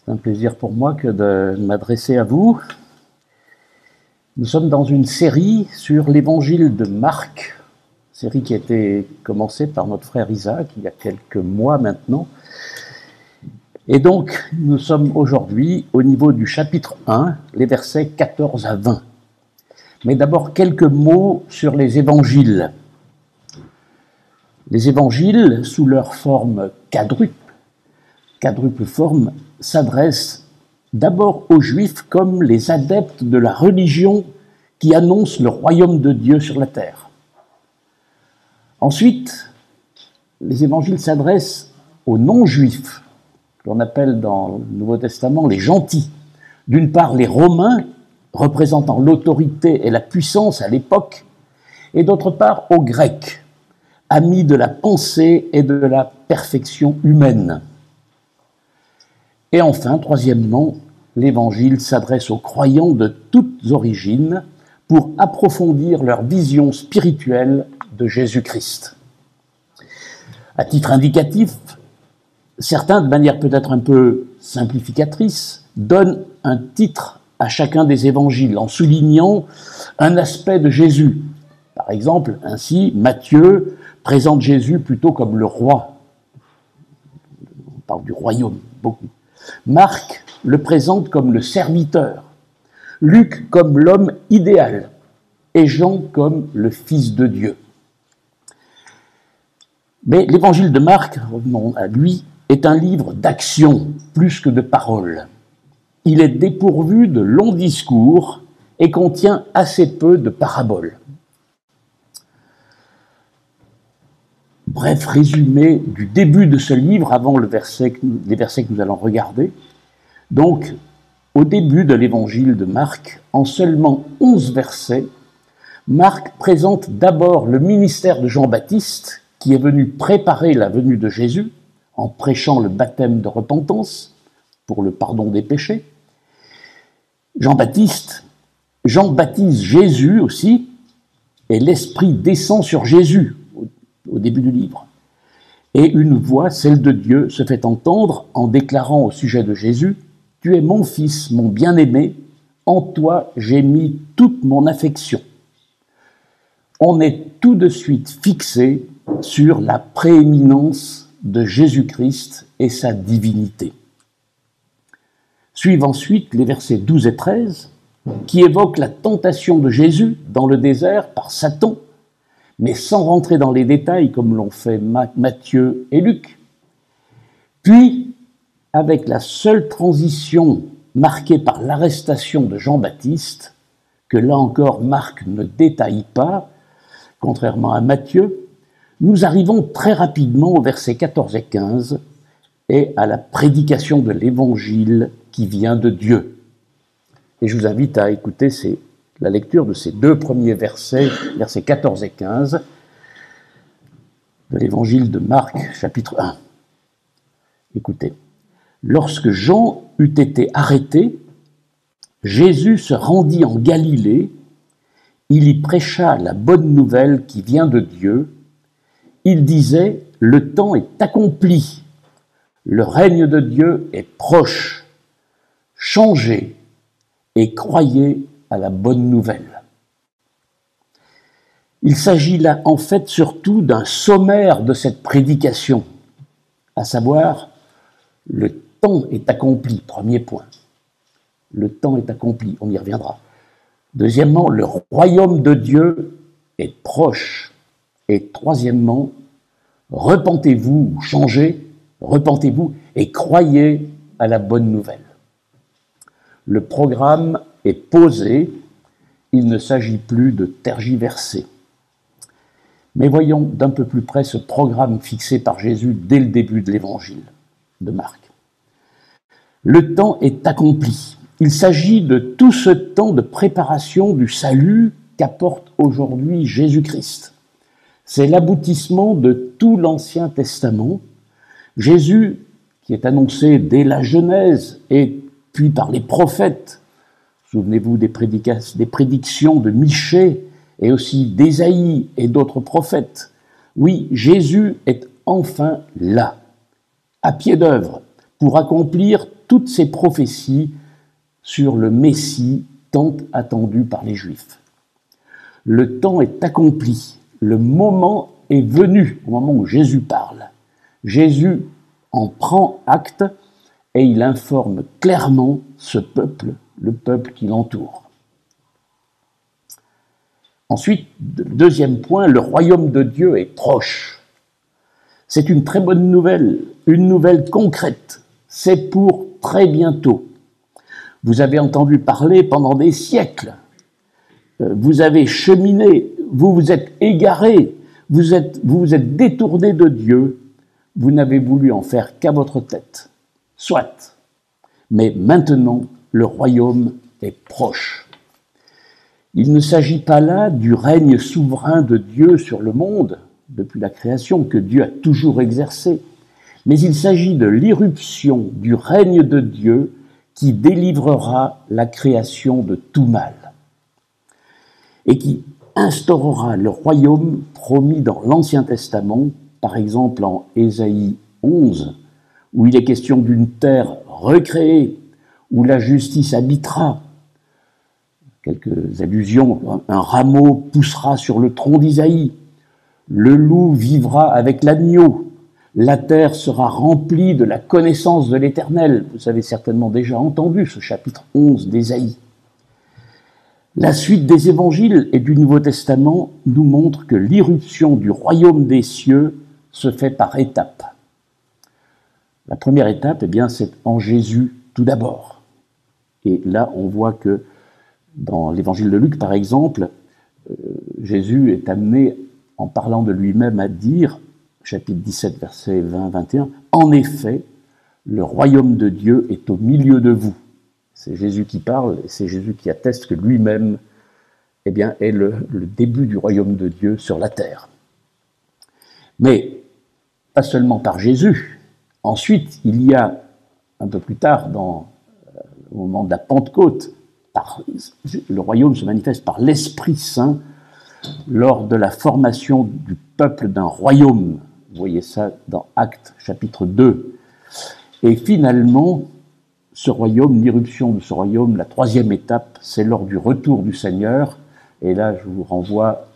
C'est un plaisir pour moi que de m'adresser à vous. Nous sommes dans une série sur l'évangile de Marc, série qui a été commencée par notre frère Isaac il y a quelques mois maintenant. Et donc, nous sommes aujourd'hui au niveau du chapitre 1, les versets 14 à 20. Mais d'abord, quelques mots sur les évangiles. Les évangiles, sous leur forme quadruple forme, s'adressent d'abord aux Juifs comme les adeptes de la religion qui annonce le royaume de Dieu sur la terre. Ensuite, les évangiles s'adressent aux non-juifs, qu'on appelle dans le Nouveau Testament les gentils. D'une part, les Romains, représentant l'autorité et la puissance à l'époque, et d'autre part, aux Grecs, amis de la pensée et de la perfection humaine. Et enfin, troisièmement, l'Évangile s'adresse aux croyants de toutes origines pour approfondir leur vision spirituelle de Jésus-Christ. À titre indicatif, certains, de manière peut-être un peu simplificatrice, donnent un titre à chacun des évangiles en soulignant un aspect de Jésus. Par exemple, ainsi, Matthieu présente Jésus plutôt comme le roi. On parle du royaume, beaucoup. Marc le présente comme le serviteur, Luc comme l'homme idéal et Jean comme le Fils de Dieu. Mais l'évangile de Marc, revenons à lui, est un livre d'action plus que de paroles. Il est dépourvu de longs discours et contient assez peu de paraboles. Bref résumé du début de ce livre avant les versets que nous allons regarder. Donc, au début de l'évangile de Marc, en seulement 11 versets, Marc présente d'abord le ministère de Jean-Baptiste, qui est venu préparer la venue de Jésus en prêchant le baptême de repentance pour le pardon des péchés. Jean baptise Jésus aussi, et l'Esprit descend sur Jésus au début du livre. Et une voix, celle de Dieu, se fait entendre en déclarant au sujet de Jésus : « Tu es mon Fils, mon bien-aimé, en toi j'ai mis toute mon affection. » On est tout de suite fixé sur la prééminence de Jésus-Christ et sa divinité. Suivent ensuite les versets 12 et 13, qui évoquent la tentation de Jésus dans le désert par Satan, mais sans rentrer dans les détails comme l'ont fait Matthieu et Luc. Puis, avec la seule transition marquée par l'arrestation de Jean-Baptiste, que là encore Marc ne détaille pas, contrairement à Matthieu, nous arrivons très rapidement aux versets 14 et 15 et à la prédication de l'Évangile qui vient de Dieu. Et je vous invite à écouter la lecture de ces deux premiers versets, versets 14 et 15, de l'Évangile de Marc, chapitre 1. Écoutez. Lorsque Jean eut été arrêté, Jésus se rendit en Galilée, il y prêcha la bonne nouvelle qui vient de Dieu. Il disait : « Le temps est accompli, le règne de Dieu est proche, changez et croyez à la bonne nouvelle. » Il s'agit là en fait surtout d'un sommaire de cette prédication, à savoir le temps est accompli, premier point. Le temps est accompli, on y reviendra. Deuxièmement, le royaume de Dieu est proche. Et troisièmement, repentez-vous, changez, repentez-vous et croyez à la bonne nouvelle. Le programme est posé, il ne s'agit plus de tergiverser. Mais voyons d'un peu plus près ce programme fixé par Jésus dès le début de l'évangile de Marc. Le temps est accompli. Il s'agit de tout ce temps de préparation du salut qu'apporte aujourd'hui Jésus-Christ. C'est l'aboutissement de tout l'Ancien Testament. Jésus, qui est annoncé dès la Genèse et puis par les prophètes, souvenez-vous des prédictions de Michée et aussi d'Ésaïe et d'autres prophètes. Oui, Jésus est enfin là, à pied d'œuvre, pour accomplir toutes ces prophéties sur le Messie tant attendu par les Juifs. Le temps est accompli, le moment est venu, au moment où Jésus parle. Jésus en prend acte et il informe clairement ce peuple, le peuple qui l'entoure. Ensuite, deuxième point, le royaume de Dieu est proche. C'est une très bonne nouvelle, une nouvelle concrète. C'est pour très bientôt. Vous avez entendu parler pendant des siècles. Vous avez cheminé, vous vous êtes égaré, vous vous êtes détourné de Dieu. Vous n'avez voulu en faire qu'à votre tête. Soit. Mais maintenant, le royaume est proche. Il ne s'agit pas là du règne souverain de Dieu sur le monde, depuis la création, que Dieu a toujours exercé, mais il s'agit de l'irruption du règne de Dieu qui délivrera la création de tout mal et qui instaurera le royaume promis dans l'Ancien Testament, par exemple en Ésaïe 11, où il est question d'une terre recréée, où la justice habitera. Quelques allusions, un rameau poussera sur le tronc d'Isaïe, le loup vivra avec l'agneau, la terre sera remplie de la connaissance de l'Éternel. Vous avez certainement déjà entendu ce chapitre 11 d'Ésaïe. La suite des évangiles et du Nouveau Testament nous montre que l'irruption du royaume des cieux se fait par étapes. La première étape, c'est en Jésus tout d'abord. Et là, on voit que dans l'évangile de Luc, par exemple, Jésus est amené, en parlant de lui-même, à dire, chapitre 17, versets 20-21, « En effet, le royaume de Dieu est au milieu de vous. » C'est Jésus qui parle, et c'est Jésus qui atteste que lui-même est le début du royaume de Dieu sur la terre. Mais pas seulement par Jésus. Ensuite, il y a, un peu plus tard, au moment de la Pentecôte, le royaume se manifeste par l'Esprit Saint lors de la formation du peuple d'un royaume. Vous voyez ça dans Actes, chapitre 2. Et finalement, ce royaume, l'irruption de ce royaume, la troisième étape, c'est lors du retour du Seigneur. Et là, je vous renvoie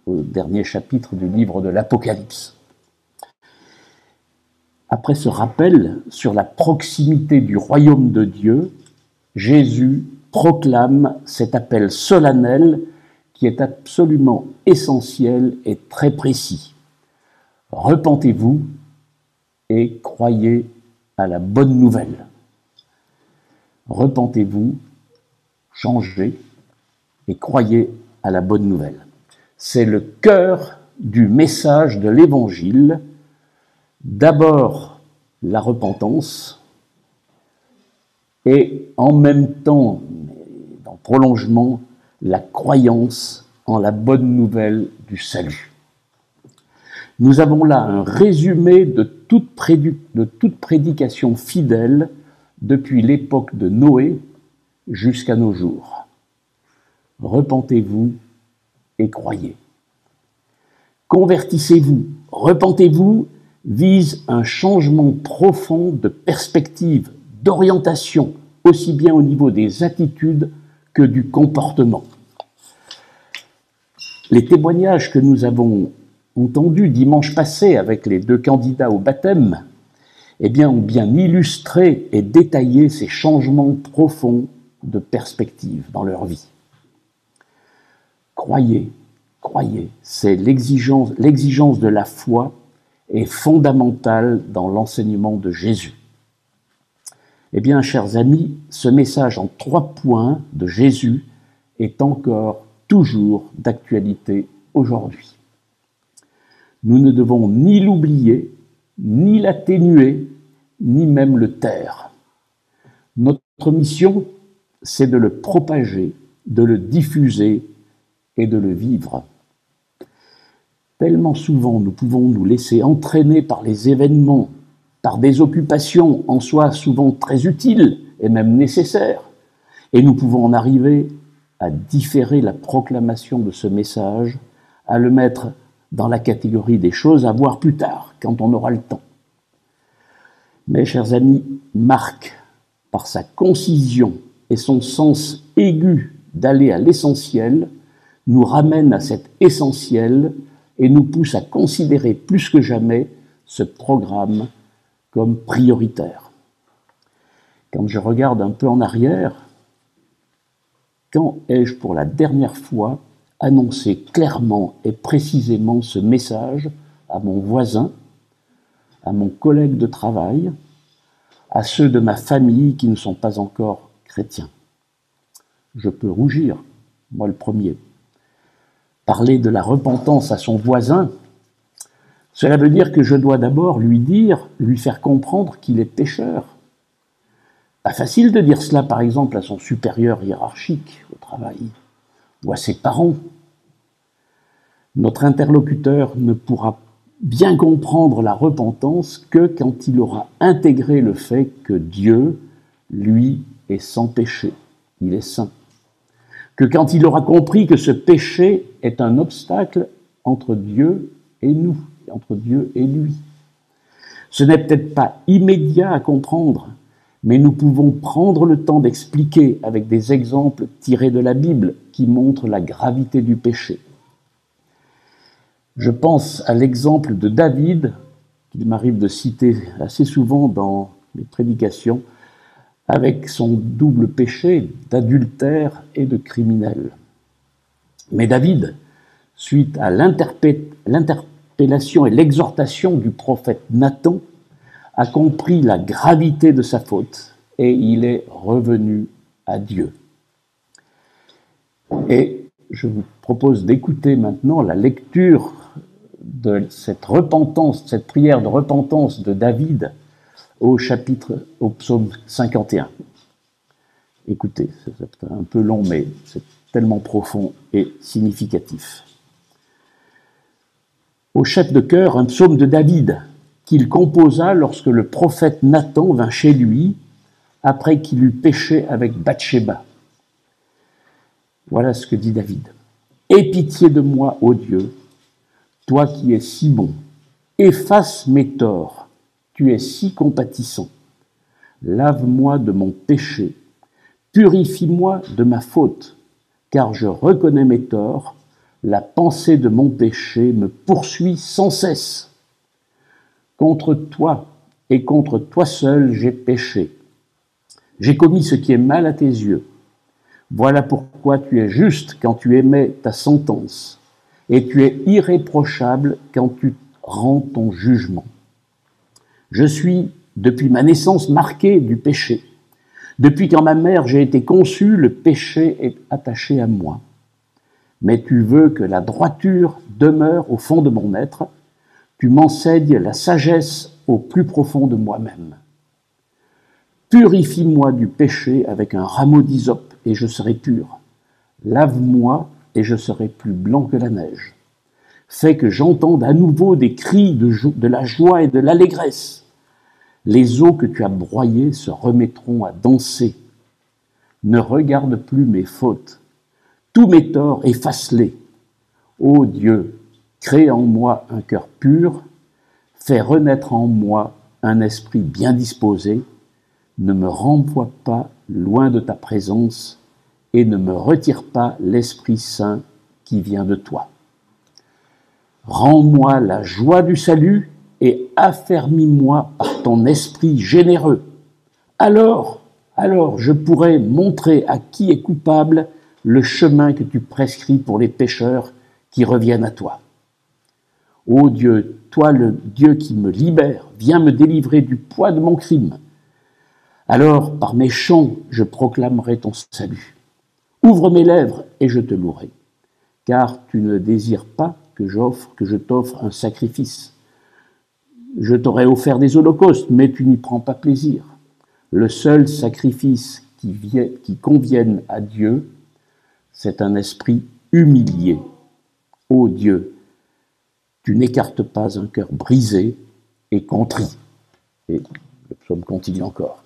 au dernier chapitre du livre de l'Apocalypse. Après ce rappel sur la proximité du royaume de Dieu, Jésus proclame cet appel solennel qui est absolument essentiel et très précis. Repentez-vous et croyez à la bonne nouvelle. Repentez-vous, changez et croyez à la bonne nouvelle. C'est le cœur du message de l'Évangile. D'abord, la repentance et en même temps, dans le prolongement, la croyance en la bonne nouvelle du salut. Nous avons là un résumé de toute prédication fidèle depuis l'époque de Noé jusqu'à nos jours. Repentez-vous et croyez. Convertissez-vous, repentez-vous vise un changement profond de perspective, d'orientation, aussi bien au niveau des attitudes que du comportement. Les témoignages que nous avons entendus dimanche passé avec les 2 candidats au baptême ont bien illustré et détaillé ces changements profonds de perspective dans leur vie. Croyez, c'est l'exigence de la foi est fondamentale dans l'enseignement de Jésus. Chers amis, ce message en 3 points de Jésus est encore toujours d'actualité aujourd'hui. Nous ne devons ni l'oublier, ni l'atténuer, ni même le taire. Notre mission, c'est de le propager, de le diffuser et de le vivre. Tellement souvent nous pouvons nous laisser entraîner par les événements, par des occupations en soi souvent très utiles et même nécessaires, et nous pouvons en arriver à différer la proclamation de ce message, à le mettre dans la catégorie des choses à voir plus tard, quand on aura le temps. Mais, chers amis, Marc par sa concision et son sens aigu d'aller à l'essentiel, nous ramène à cet essentiel et nous pousse à considérer plus que jamais ce programme comme prioritaire. Quand je regarde un peu en arrière, quand ai-je pour la dernière fois annoncé clairement et précisément ce message à mon voisin, à mon collègue de travail, à ceux de ma famille qui ne sont pas encore chrétiens? Je peux rougir, moi le premier. Parler de la repentance à son voisin, cela veut dire que je dois d'abord lui faire comprendre qu'il est pécheur. Pas facile de dire cela, par exemple, à son supérieur hiérarchique au travail ou à ses parents. Notre interlocuteur ne pourra bien comprendre la repentance que quand il aura intégré le fait que Dieu, lui, est sans péché, il est saint. Que quand il aura compris que ce péché est un obstacle entre Dieu et nous, entre Dieu et lui. Ce n'est peut-être pas immédiat à comprendre, mais nous pouvons prendre le temps d'expliquer avec des exemples tirés de la Bible qui montrent la gravité du péché. Je pense à l'exemple de David, qu'il m'arrive de citer assez souvent dans mes prédications, avec son double péché d'adultère et de criminel. Mais David, suite à l'interpellation et l'exhortation du prophète Nathan, a compris la gravité de sa faute et il est revenu à Dieu. Et je vous propose d'écouter maintenant la lecture de cette repentance, cette prière de repentance de David au psaume 51. Écoutez, c'est un peu long, mais c'est tellement profond et significatif. Au chef de chœur, un psaume de David qu'il composa lorsque le prophète Nathan vint chez lui après qu'il eut péché avec Bathsheba. Voilà ce que dit David. « Aie pitié de moi, ô Dieu, toi qui es si bon. Efface mes torts, tu es si compatissant. Lave-moi de mon péché, purifie-moi de ma faute, car je reconnais mes torts, la pensée de mon péché me poursuit sans cesse. Contre toi et contre toi seul j'ai péché. J'ai commis ce qui est mal à tes yeux. Voilà pourquoi tu es juste quand tu émets ta sentence, et tu es irréprochable quand tu rends ton jugement. Je suis, depuis ma naissance, marqué du péché. Depuis qu'en ma mère j'ai été conçu, le péché est attaché à moi. Mais tu veux que la droiture demeure au fond de mon être, tu m'enseignes la sagesse au plus profond de moi-même. Purifie-moi du péché avec un rameau d'hysope, et je serai pur. Lave-moi, et je serai plus blanc que la neige. Fais que j'entende à nouveau des cris de la joie et de l'allégresse. Les eaux que tu as broyées se remettront à danser. Ne regarde plus mes fautes. Tous mes torts, efface-les. Ô Dieu, crée en moi un cœur pur, fais renaître en moi un esprit bien disposé, ne me renvoie pas loin de ta présence et ne me retire pas l'Esprit Saint qui vient de toi. Rends-moi la joie du salut et affermis-moi par ton esprit généreux. Alors je pourrai montrer à qui est coupable le chemin que tu prescris pour les pécheurs qui reviennent à toi. Ô Dieu, toi le Dieu qui me libère, viens me délivrer du poids de mon crime. Alors, par mes chants, je proclamerai ton salut. Ouvre mes lèvres et je te louerai, car tu ne désires pas que je t'offre un sacrifice. Je t'aurais offert des holocaustes, mais tu n'y prends pas plaisir. Le seul sacrifice qui convienne à Dieu, c'est un esprit humilié. Ô Dieu, tu n'écartes pas un cœur brisé et contrit. Et le psaume continue encore.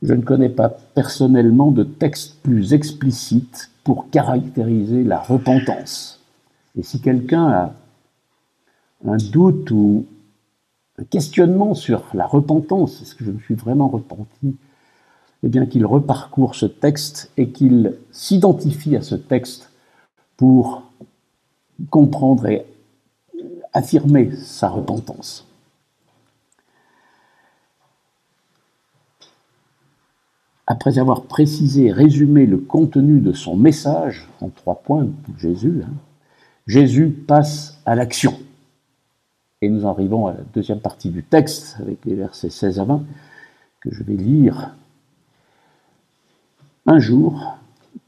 Je ne connais pas personnellement de texte plus explicite pour caractériser la repentance. Et si quelqu'un a un doute ou questionnement sur la repentance, est-ce que je me suis vraiment repenti, eh bien qu'il reparcourt ce texte et qu'il s'identifie à ce texte pour comprendre et affirmer sa repentance. Après avoir précisé et résumé le contenu de son message, en 3 points, Jésus, Jésus passe à l'action. Et nous arrivons à la deuxième partie du texte, avec les versets 16 à 20, que je vais lire. Un jour,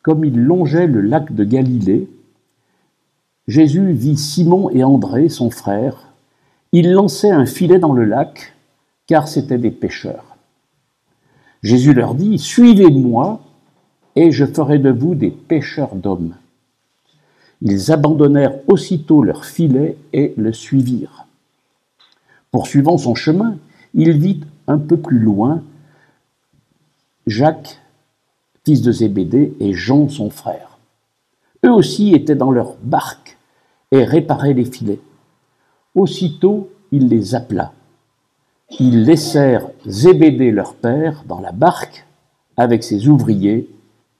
comme il longeait le lac de Galilée, Jésus vit Simon et André, son frère. Ils lançaient un filet dans le lac, car c'étaient des pêcheurs. Jésus leur dit « Suivez-moi, et je ferai de vous des pêcheurs d'hommes. » Ils abandonnèrent aussitôt leur filet et le suivirent. Poursuivant son chemin, il vit un peu plus loin Jacques, fils de Zébédée, et Jean, son frère. Eux aussi étaient dans leur barque et réparaient les filets. Aussitôt, il les appela. Ils laissèrent Zébédée leur père dans la barque avec ses ouvriers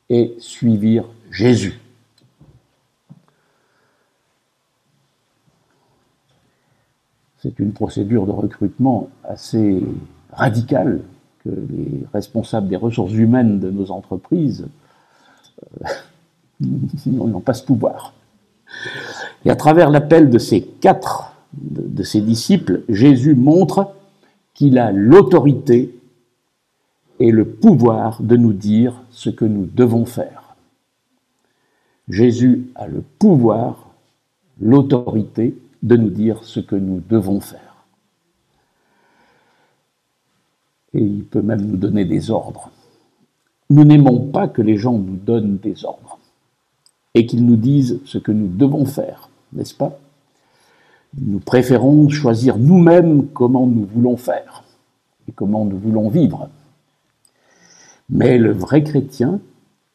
et suivirent Jésus. C'est une procédure de recrutement assez radicale que les responsables des ressources humaines de nos entreprises n'ont pas ce pouvoir. Et à travers l'appel de ces 4 de ses disciples, Jésus montre qu'il a l'autorité et le pouvoir de nous dire ce que nous devons faire. Jésus a le pouvoir, l'autorité de nous dire ce que nous devons faire. Et il peut même nous donner des ordres. Nous n'aimons pas que les gens nous donnent des ordres et qu'ils nous disent ce que nous devons faire, n'est-ce pas ? Nous préférons choisir nous-mêmes comment nous voulons faire et comment nous voulons vivre. Mais le vrai chrétien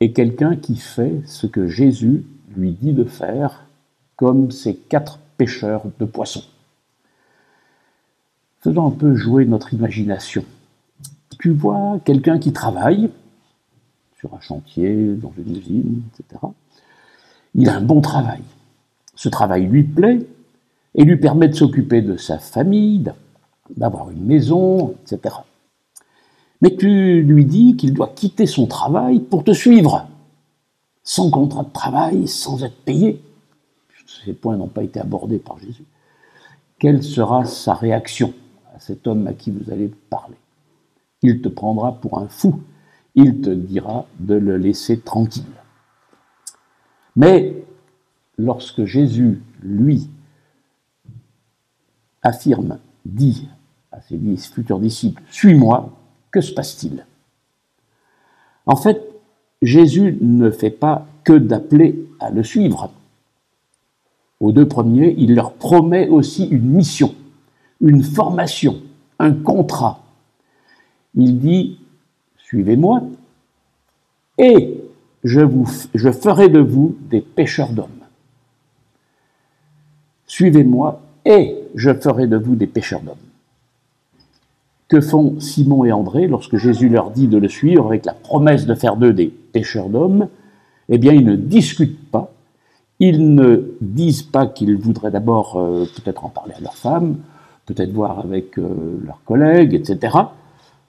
est quelqu'un qui fait ce que Jésus lui dit de faire, comme ces 4 pêcheurs de poissons. Faisons un peu jouer notre imagination. Tu vois quelqu'un qui travaille sur un chantier, dans une usine, etc. Il a un bon travail. Ce travail lui plaît et lui permet de s'occuper de sa famille, d'avoir une maison, etc. Mais tu lui dis qu'il doit quitter son travail pour te suivre, sans contrat de travail, sans être payé. Ces points n'ont pas été abordés par Jésus. Quelle sera sa réaction à cet homme à qui vous allez parler ? Il te prendra pour un fou. Il te dira de le laisser tranquille. Mais lorsque Jésus, lui, affirme, dit à ses futurs disciples, « Suis-moi », que se passe-t-il ? En fait, Jésus ne fait pas que d'appeler à le suivre. Aux 2 premiers, il leur promet aussi une mission, une formation, un contrat. Il dit « Suivez-moi et je ferai de vous des pêcheurs d'hommes. » Suivez-moi et je ferai de vous des pêcheurs d'hommes. Que font Simon et André lorsque Jésus leur dit de le suivre avec la promesse de faire d'eux des pêcheurs d'hommes ? Eh bien, ils ne discutent pas. Ils ne disent pas qu'ils voudraient d'abord peut-être en parler à leur femme, peut-être voir avec leurs collègues, etc.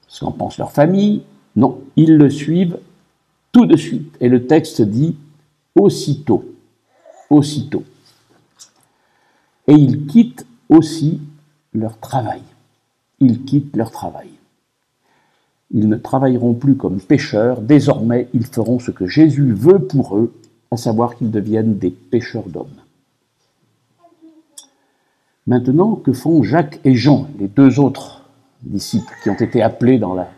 Ce qu'en pense leur famille. Non, ils le suivent tout de suite. Et le texte dit « aussitôt ». Aussitôt. Et ils quittent aussi leur travail. Ils quittent leur travail. Ils ne travailleront plus comme pêcheurs. Désormais, ils feront ce que Jésus veut pour eux, à savoir qu'ils deviennent des pêcheurs d'hommes. Maintenant, que font Jacques et Jean, les 2 autres disciples qui ont été appelés dans la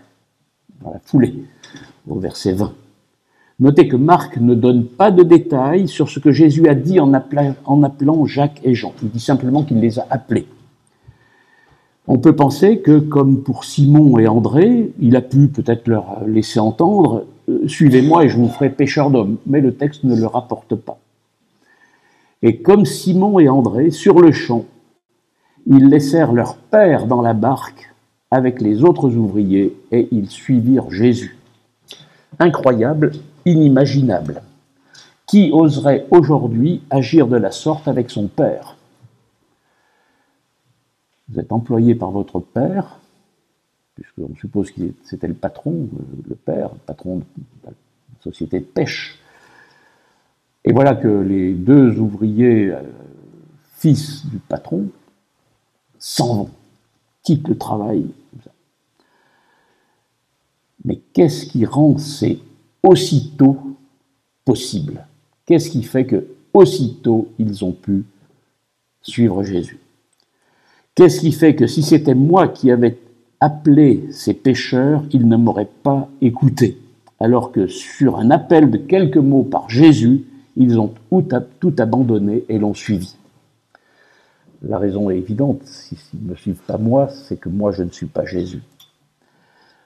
foulée, au verset 20 ? Notez que Marc ne donne pas de détails sur ce que Jésus a dit en appelant Jacques et Jean. Il dit simplement qu'il les a appelés. On peut penser que, comme pour Simon et André, il a pu peut-être leur laisser entendre « Suivez-moi et je vous ferai pêcheurs d'hommes », mais le texte ne le rapporte pas. Et comme Simon et André, sur le champ, Ils laissèrent leur père dans la barque avec les autres ouvriers et ils suivirent Jésus. Incroyable, inimaginable. Qui oserait aujourd'hui agir de la sorte avec son père? Vous êtes employé par votre père, puisqu'on suppose que c'était le patron, le père, le patron de la société de pêche. Et voilà que les deux ouvriers, fils du patron, s'en vont, quittent le travail. Mais qu'est-ce qui rend ces aussitôt possible? Qu'est-ce qui fait que aussitôt ils ont pu suivre Jésus? Qu'est-ce qui fait que si c'était moi qui avais appelé ces pécheurs, ils ne m'auraient pas écouté, alors que sur un appel de quelques mots par Jésus, ils ont tout abandonné et l'ont suivi? La raison est évidente, s'ils ne me suivent pas moi, c'est que moi je ne suis pas Jésus.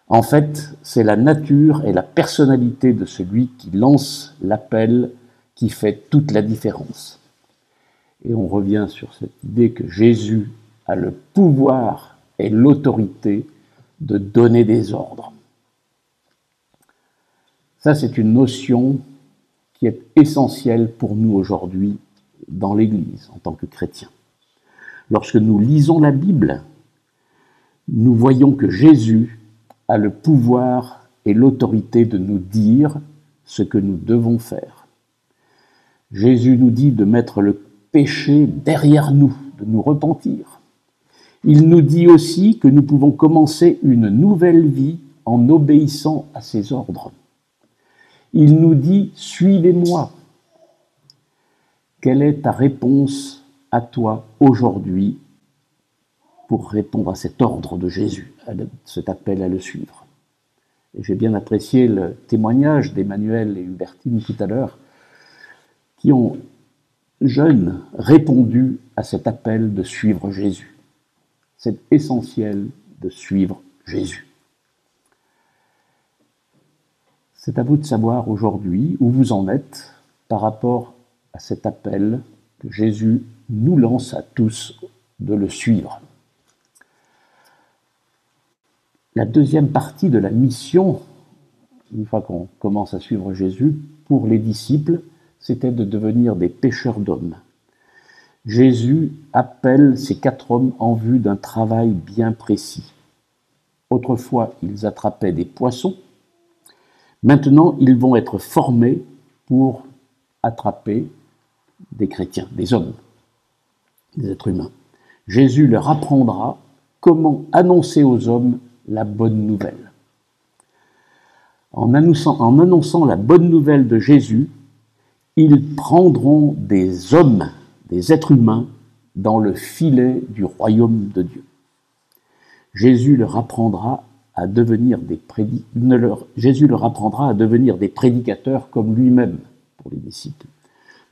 En fait, c'est la nature et la personnalité de celui qui lance l'appel qui fait toute la différence. Et on revient sur cette idée que Jésus a le pouvoir et l'autorité de donner des ordres. Ça, c'est une notion qui est essentielle pour nous aujourd'hui dans l'Église, en tant que chrétiens. Lorsque nous lisons la Bible, nous voyons que Jésus a le pouvoir et l'autorité de nous dire ce que nous devons faire. Jésus nous dit de mettre le péché derrière nous, de nous repentir. Il nous dit aussi que nous pouvons commencer une nouvelle vie en obéissant à ses ordres. Il nous dit « Suivez-moi ». Quelle est ta réponse à toi aujourd'hui pour répondre à cet ordre de Jésus, à cet appel à le suivre? Et j'ai bien apprécié le témoignage d'Emmanuel et Hubertine tout à l'heure, qui ont, jeunes, répondu à cet appel de suivre Jésus. C'est essentiel de suivre Jésus. C'est à vous de savoir aujourd'hui où vous en êtes par rapport à cet appel que Jésus nous lance à tous de le suivre. La deuxième partie de la mission, une fois qu'on commence à suivre Jésus, pour les disciples, c'était de devenir des pêcheurs d'hommes. Jésus appelle ces 4 hommes en vue d'un travail bien précis. Autrefois, ils attrapaient des poissons. Maintenant, ils vont être formés pour attraper des chrétiens, des hommes, des êtres humains. Jésus leur apprendra comment annoncer aux hommes la bonne nouvelle. En annonçant la bonne nouvelle de Jésus, ils prendront des hommes, des êtres humains, dans le filet du royaume de Dieu. Jésus leur apprendra à devenir des prédicateurs comme lui-même pour les disciples.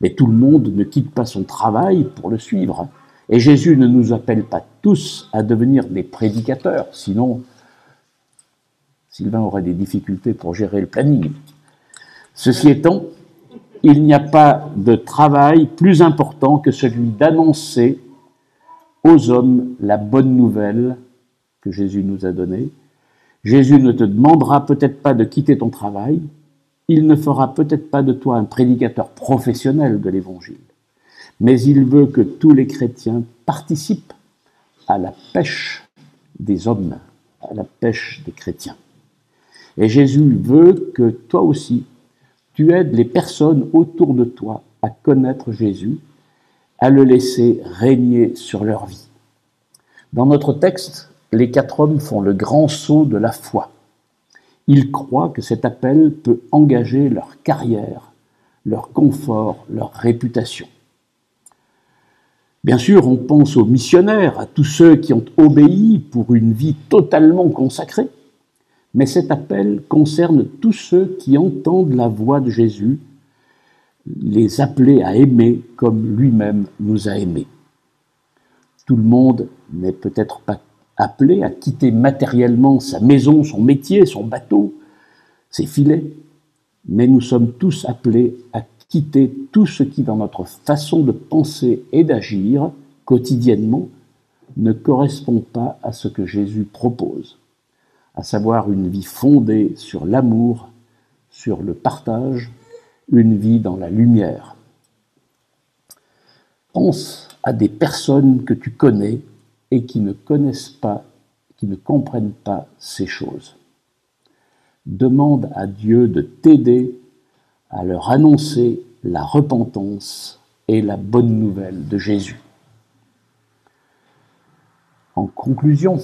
Mais tout le monde ne quitte pas son travail pour le suivre. Et Jésus ne nous appelle pas tous à devenir des prédicateurs, sinon Sylvain aurait des difficultés pour gérer le planning. Ceci étant, il n'y a pas de travail plus important que celui d'annoncer aux hommes la bonne nouvelle que Jésus nous a donnée. Jésus ne te demandera peut-être pas de quitter ton travail, il ne fera peut-être pas de toi un prédicateur professionnel de l'Évangile, mais il veut que tous les chrétiens participent à la pêche des hommes, à la pêche des chrétiens. Et Jésus veut que toi aussi, tu aides les personnes autour de toi à connaître Jésus, à le laisser régner sur leur vie. Dans notre texte, les 4 hommes font le grand saut de la foi. Ils croient que cet appel peut engager leur carrière, leur confort, leur réputation. Bien sûr, on pense aux missionnaires, à tous ceux qui ont obéi pour une vie totalement consacrée, mais cet appel concerne tous ceux qui entendent la voix de Jésus, les appeler à aimer comme lui-même nous a aimés. Tout le monde n'est peut-être pas appelé à quitter matériellement sa maison, son métier, son bateau, ses filets, mais nous sommes tous appelés à quitter tout ce qui, dans notre façon de penser et d'agir quotidiennement, ne correspond pas à ce que Jésus propose, à savoir une vie fondée sur l'amour, sur le partage, une vie dans la lumière. Pense à des personnes que tu connais et qui ne connaissent pas, qui ne comprennent pas ces choses. Demande à Dieu de t'aider à leur annoncer la repentance et la bonne nouvelle de Jésus. En conclusion,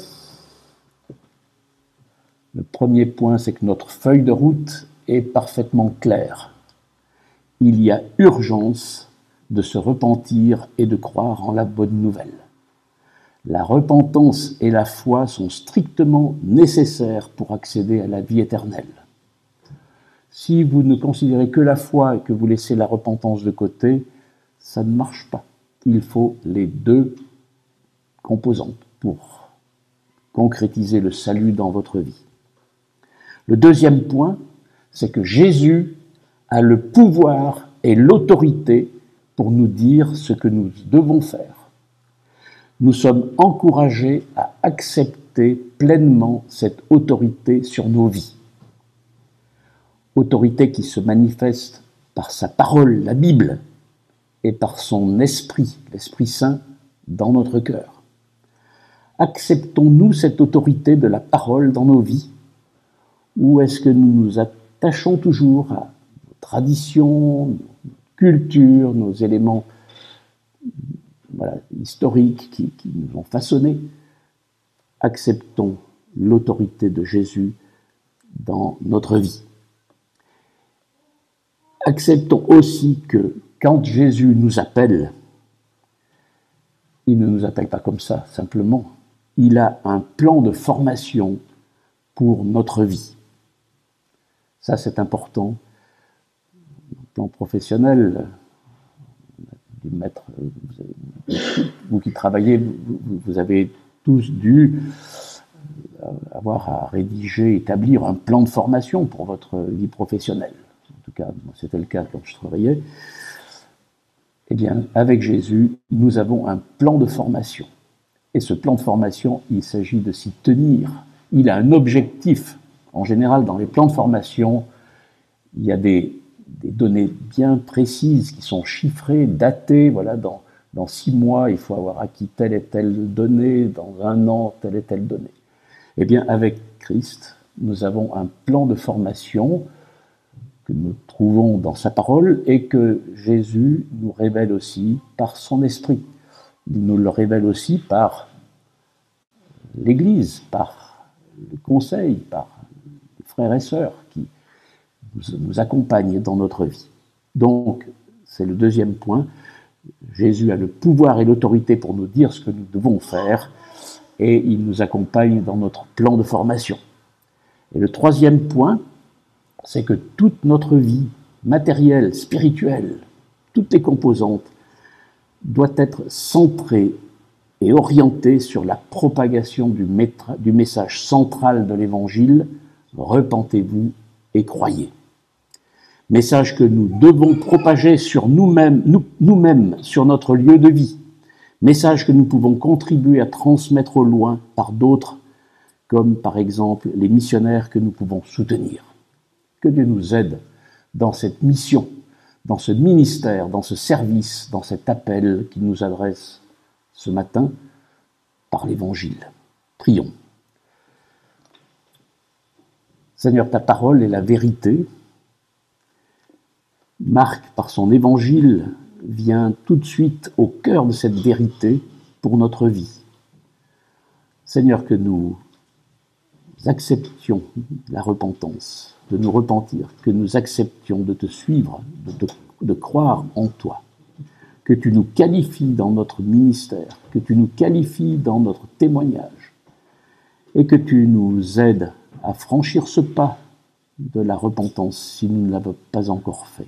le premier point, c'est que notre feuille de route est parfaitement claire. Il y a urgence de se repentir et de croire en la bonne nouvelle. La repentance et la foi sont strictement nécessaires pour accéder à la vie éternelle. Si vous ne considérez que la foi et que vous laissez la repentance de côté, ça ne marche pas. Il faut les deux composantes pour concrétiser le salut dans votre vie. Le deuxième point, c'est que Jésus a le pouvoir et l'autorité pour nous dire ce que nous devons faire. Nous sommes encouragés à accepter pleinement cette autorité sur nos vies. Autorité qui se manifeste par sa parole, la Bible, et par son esprit, l'Esprit Saint, dans notre cœur. Acceptons-nous cette autorité de la parole dans nos vies, ou est-ce que nous nous attachons toujours à nos traditions, nos cultures, nos éléments historiques qui nous ont façonnés? Acceptons l'autorité de Jésus dans notre vie. Acceptons aussi que quand Jésus nous appelle, il ne nous appelle pas comme ça, simplement. Il a un plan de formation pour notre vie. Ça, c'est important. Au plan professionnel, vous qui travaillez, vous avez tous dû avoir à rédiger, établir un plan de formation pour votre vie professionnelle. En tout cas, c'était le cas quand je travaillais. Eh bien, avec Jésus, nous avons un plan de formation. Et ce plan de formation, il s'agit de s'y tenir. Il a un objectif. En général, dans les plans de formation, il y a des données bien précises qui sont chiffrées, datées. Voilà, dans 6 mois, il faut avoir acquis telle et telle donnée. Dans 1 an, telle et telle donnée. Eh bien, avec Christ, nous avons un plan de formation que nous trouvons dans sa parole et que Jésus nous révèle aussi par son esprit. Il nous le révèle aussi par l'Église, par le conseil, par les frères et sœurs qui nous accompagnent dans notre vie. Donc, c'est le deuxième point. Jésus a le pouvoir et l'autorité pour nous dire ce que nous devons faire et il nous accompagne dans notre plan de formation. Et le troisième point, c'est que toute notre vie matérielle, spirituelle, toutes les composantes, doit être centrée et orientée sur la propagation du message central de l'Évangile, repentez-vous et croyez. Message que nous devons propager sur nous-mêmes, sur notre lieu de vie. Message que nous pouvons contribuer à transmettre au loin par d'autres, comme par exemple les missionnaires que nous pouvons soutenir. Que Dieu nous aide dans cette mission, dans ce ministère, dans ce service, dans cet appel qu'il nous adresse ce matin par l'Évangile. Prions. Seigneur, ta parole est la vérité. Marc, par son Évangile, vient tout de suite au cœur de cette vérité pour notre vie. Seigneur, que nous acceptions la repentance, de nous repentir, que nous acceptions de te suivre, de croire en toi, que tu nous qualifies dans notre ministère, que tu nous qualifies dans notre témoignage, et que tu nous aides à franchir ce pas de la repentance si nous ne l'avons pas encore fait.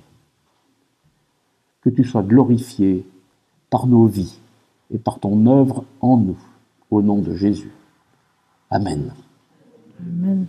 Que tu sois glorifié par nos vies et par ton œuvre en nous, au nom de Jésus. Amen. Amen.